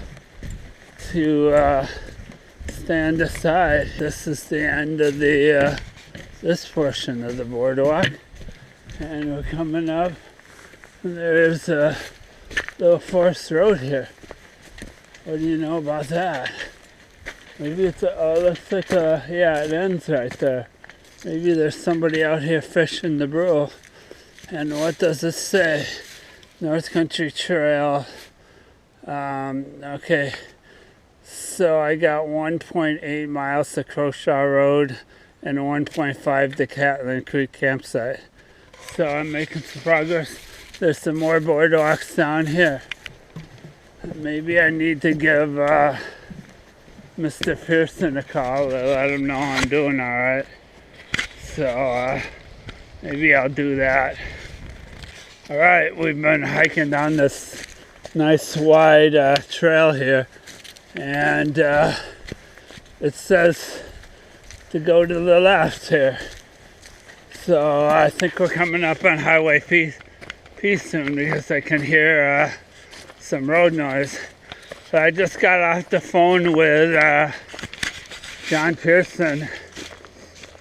stand aside. This is the end of the this portion of the boardwalk, and we're coming up. And there's a little forest road here. What do you know about that? Maybe it's oh, it looks like yeah, it ends right there. Maybe there's somebody out here fishing the Brule. And what does it say? North Country Trail. Okay, so I got 1.8 miles to Crowshaw Road and 1.5 to Catlin Creek campsite. So I'm making some progress. There's some more boardwalks down here. Maybe I need to give Mr. Pearson a call to let him know I'm doing all right. So maybe I'll do that. All right, we've been hiking down this nice wide trail here, and it says to go to the left here. So I think we're coming up on Highway P soon, because I can hear some road noise. So I just got off the phone with John Pearson,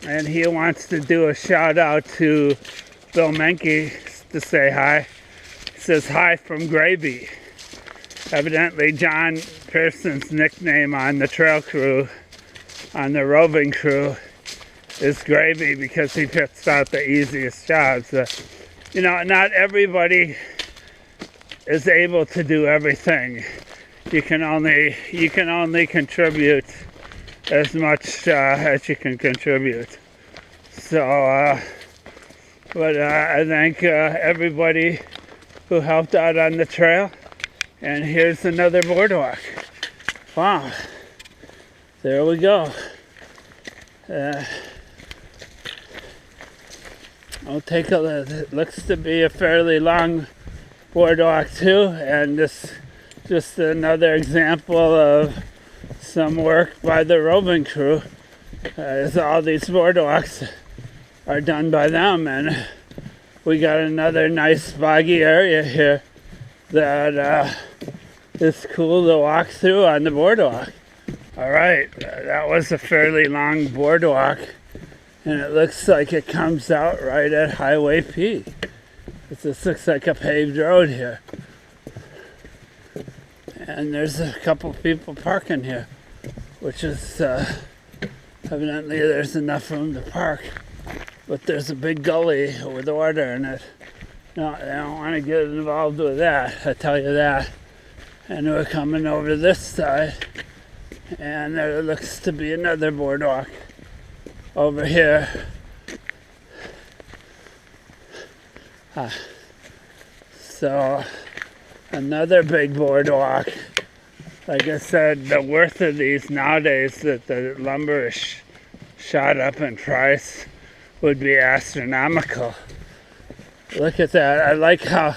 and he wants to do a shout out to Bill Menke to say hi. He says hi from Gravy. Evidently John Pearson's nickname on the trail crew, on the roving crew, is Gravy, because he picks out the easiest jobs. You know, not everybody is able to do everything. You can only contribute as much as you can contribute. So, but I thank everybody who helped out on the trail. And here's another boardwalk. Wow. There we go. I'll take a look. It looks to be a fairly long boardwalk too, and this just another example of some work by the roving crew, as all these boardwalks are done by them, and we got another nice boggy area here that is cool to walk through on the boardwalk. All right, that was a fairly long boardwalk, and it looks like it comes out right at Highway P. This looks like a paved road here. And there's a couple people parking here, which is evidently there's enough room to park. But there's a big gully with water in it. No, I don't want to get involved with that, I tell you that. And we're coming over this side, and there looks to be another boardwalk over here. So another big boardwalk. Like I said, the worth of these nowadays, that the lumber is shot up in price, would be astronomical. Look at that. I like how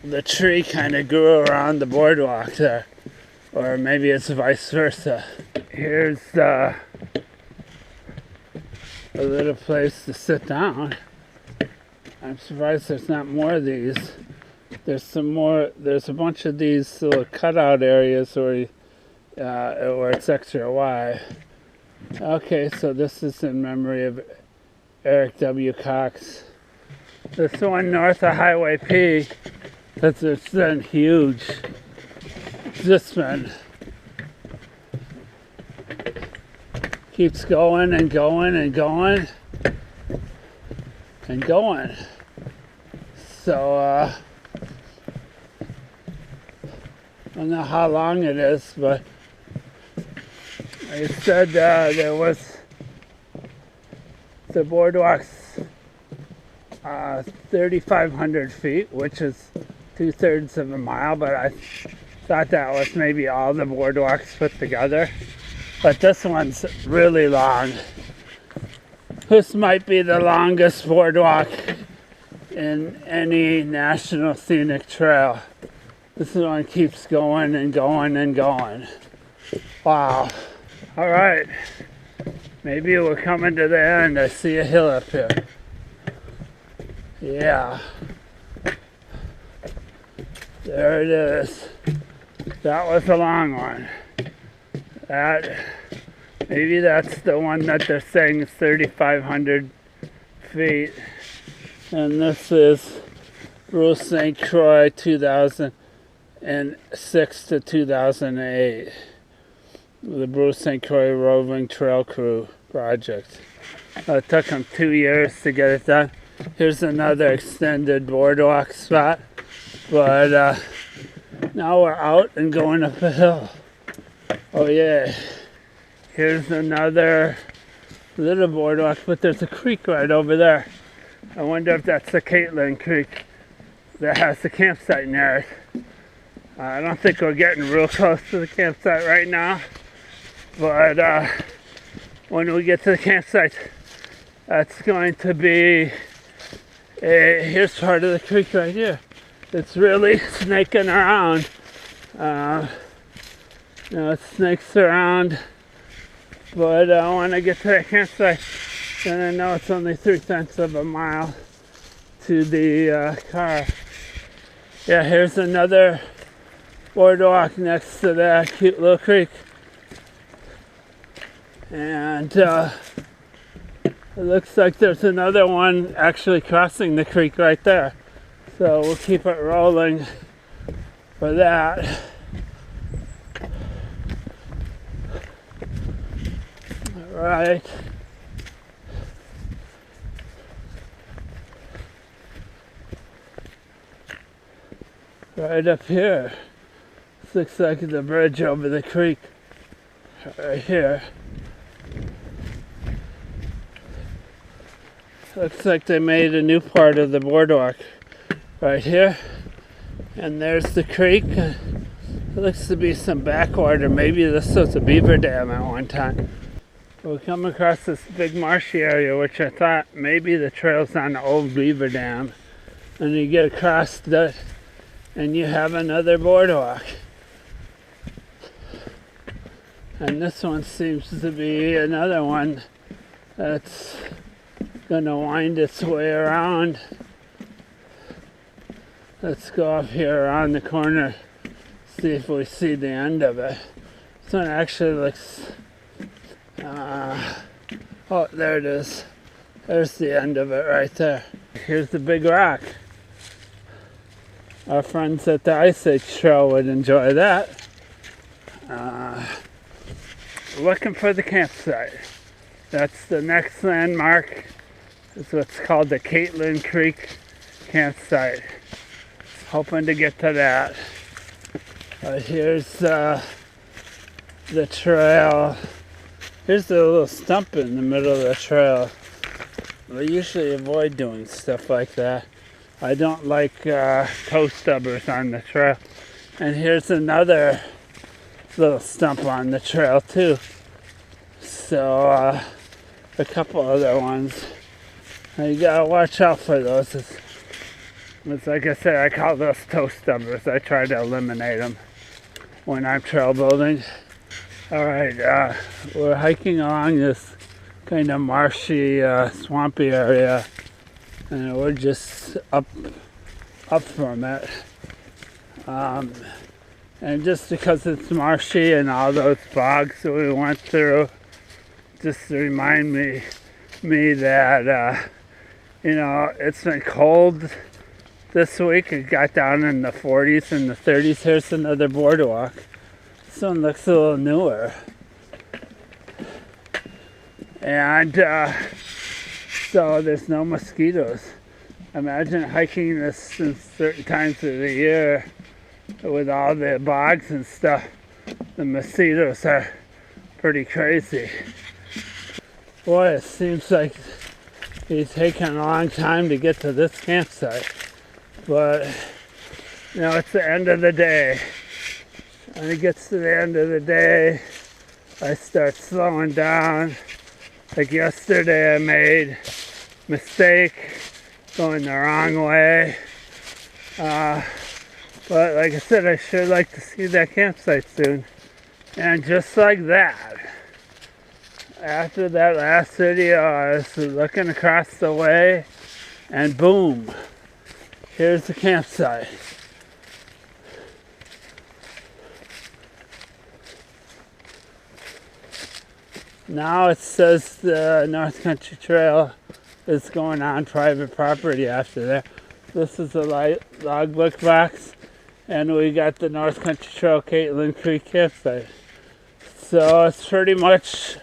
the tree kind of grew around the boardwalk there. Or maybe it's vice versa. Here's a little place to sit down. I'm surprised there's not more of these. There's some more. There's a bunch of these little cutout areas where it's extra wide. Okay, so this is in memory of Eric W. Cox. This one north of Highway P, it's been huge. This one keeps going and going and going and going. So I don't know how long it is, but I said there was the boardwalk's 3,500 feet, which is 2/3 of a mile, but I thought that was maybe all the boardwalks put together. But this one's really long. This might be the longest boardwalk in any national scenic trail. This one keeps going and going and going. Wow. All right. Maybe we're coming to the end. I see a hill up here. Yeah. There it is. That was a long one. Maybe that's the one that they're saying is 3,500 feet. And this is Brule St. Croix 2006 to 2008. The Brule St. Croix Roving Trail Crew project. It took them 2 years to get it done. Here's another extended boardwalk spot. But now we're out and going up a hill. Oh yeah. Here's another little boardwalk, but there's a creek right over there. I wonder if that's the Caitlin Creek that has the campsite near it. I don't think we're getting real close to the campsite right now. But when we get to the campsite, that's going to be, here's part of the creek right here. It's really snaking around. It snakes around. But when I get to the campsite, then I know it's only 3/10 of a mile to the car. Yeah, here's another boardwalk next to that cute little creek. And it looks like there's another one actually crossing the creek right there. So we'll keep it rolling for that. Right. Right up here. This looks like the bridge over the creek. Right here. Looks like they made a new part of the boardwalk right here. And there's the creek. It looks to be some backwater. Maybe this was a beaver dam at one time. We come across this big marshy area, which I thought maybe the trail's on the old beaver dam. And you get across that and you have another boardwalk. And this one seems to be another one that's gonna wind its way around. Let's go up here around the corner, see if we see the end of it. This one actually looks, oh, there it is. There's the end of it right there. Here's the big rock. Our friends at the Ice Age Trail would enjoy that. Looking for the campsite. That's the next landmark. It's what's called the Caitlin Creek campsite. Hoping to get to that. Here's the trail. Here's the little stump in the middle of the trail. We usually avoid doing stuff like that. I don't like toe stubbers on the trail. And here's another little stump on the trail too. So a couple other ones. You gotta watch out for those. It's like I said, I call those toe stubbers. I try to eliminate them when I'm trail building. Alright, we're hiking along this kind of marshy, swampy area, and we're just up from it. And just because it's marshy and all those bogs that we went through, just to remind me that, you know, it's been cold this week. It got down in the 40s and the 30s. Here's another boardwalk. This one looks a little newer. And so there's no mosquitoes. Imagine hiking this in certain times of the year with all the bogs and stuff. The mosquitoes are pretty crazy. Boy, it seems like he's taking a long time to get to this campsite. But, you know, it's the end of the day. When it gets to the end of the day, I start slowing down. Like yesterday I made a mistake going the wrong way. But like I said, I sure like to see that campsite soon. And just like that, after that last video, I was looking across the way and boom, here's the campsite. Now it says the North Country Trail is going on private property after there. This is a logbook box, and we got the North Country Trail Caitlin Creek campsite. So it's pretty much,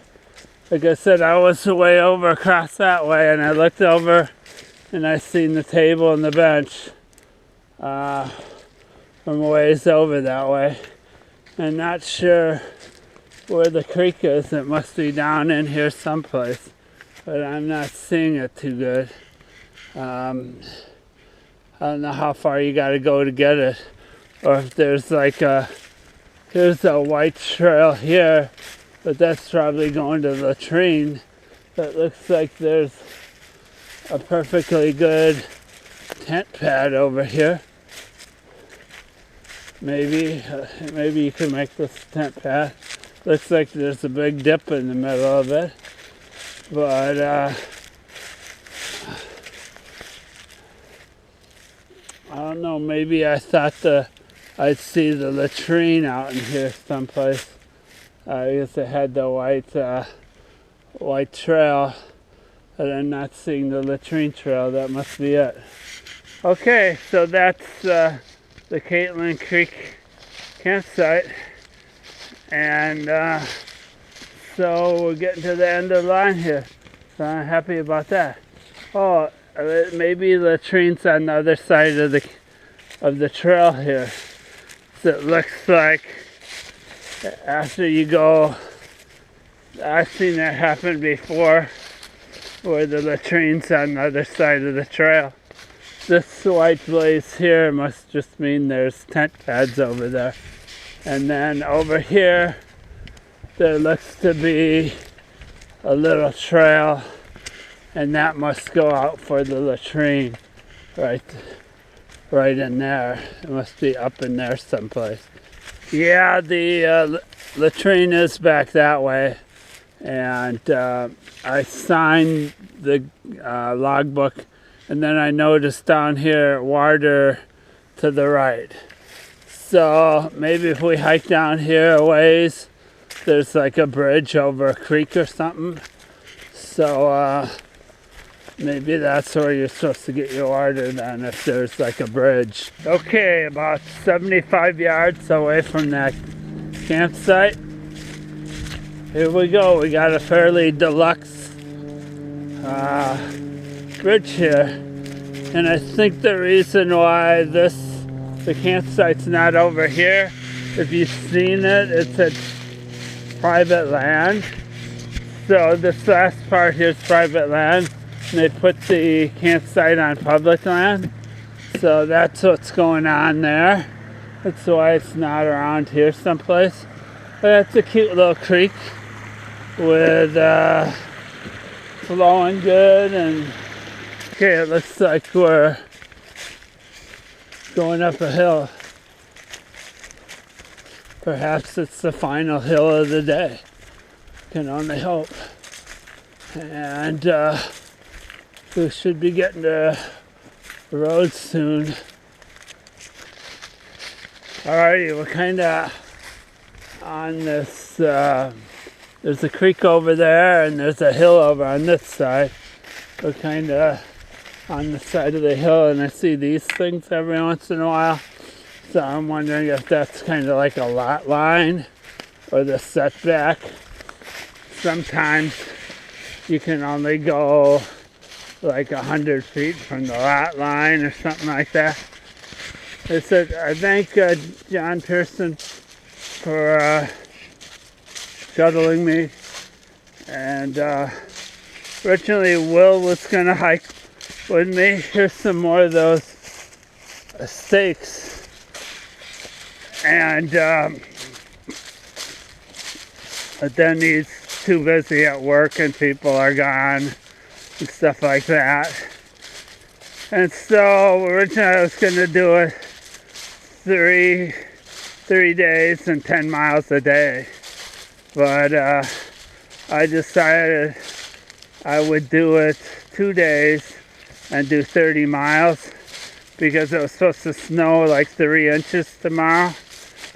like I said, I was way over across that way, and I looked over and I seen the table and the bench from a ways over that way. I'm not sure where the creek is. It must be down in here someplace, but I'm not seeing it too good. I don't know how far you got to go to get it, or if there's like here's a white trail here, but that's probably going to the latrine. That looks like there's a perfectly good tent pad over here. Maybe you can make this tent pad. Looks like there's a big dip in the middle of it, but I don't know, maybe I thought I'd see the latrine out in here someplace. I guess it had the white trail, but I'm not seeing the latrine trail. That must be it. Okay, so that's the Caitlin Creek campsite, and so we're getting to the end of the line here, so I'm happy about that. Oh, maybe latrine's on the other side of the trail here. So it looks like after you go, I've seen that happen before, where the latrine's on the other side of the trail. This white blaze here must just mean there's tent pads over there. And then over here, there looks to be a little trail, and that must go out for the latrine right in there. It must be up in there someplace. Yeah, the latrine is back that way, and I signed the logbook, and then I noticed down here water to the right. So maybe if we hike down here a ways, there's like a bridge over a creek or something. So maybe that's where you're supposed to get your water then, if there's like a bridge. Okay, about 75 yards away from that campsite. Here we go. We got a fairly deluxe bridge here. And I think the reason why the campsite's not over here, if you've seen it, it's at private land. So this last part here is private land, and they put the campsite on public land. So that's what's going on there. That's why it's not around here someplace. But that's a cute little creek with flowing good. And okay, it looks like we're going up a hill. Perhaps it's the final hill of the day. Can only hope. And we should be getting to the road soon. Alrighty, we're kind of on this, there's a creek over there and there's a hill over on this side. We're kind of on the side of the hill, and I see these things every once in a while. So I'm wondering if that's kind of like a lot line or the setback. Sometimes you can only go like 100 feet from the lot line or something like that. I thank John Pearson for shuttling me. And originally Will was going to hike with me. Here's some more of those stakes. And but then he's too busy at work and people are gone and stuff like that. And so originally I was going to do it 3 days and 10 miles a day. But I decided I would do it 2 days and do 30 miles because it was supposed to snow like 3 inches tomorrow.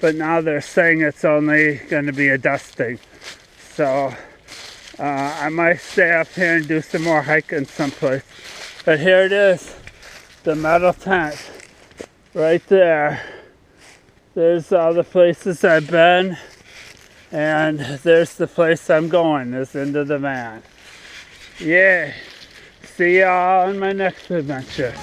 But now they're saying it's only going to be a dusting. So I might stay up here and do some more hiking someplace. But here it is, the metal tent, right there. There's all the places I've been, and there's the place I'm going, is into the van. Yay! See y'all in my next adventure.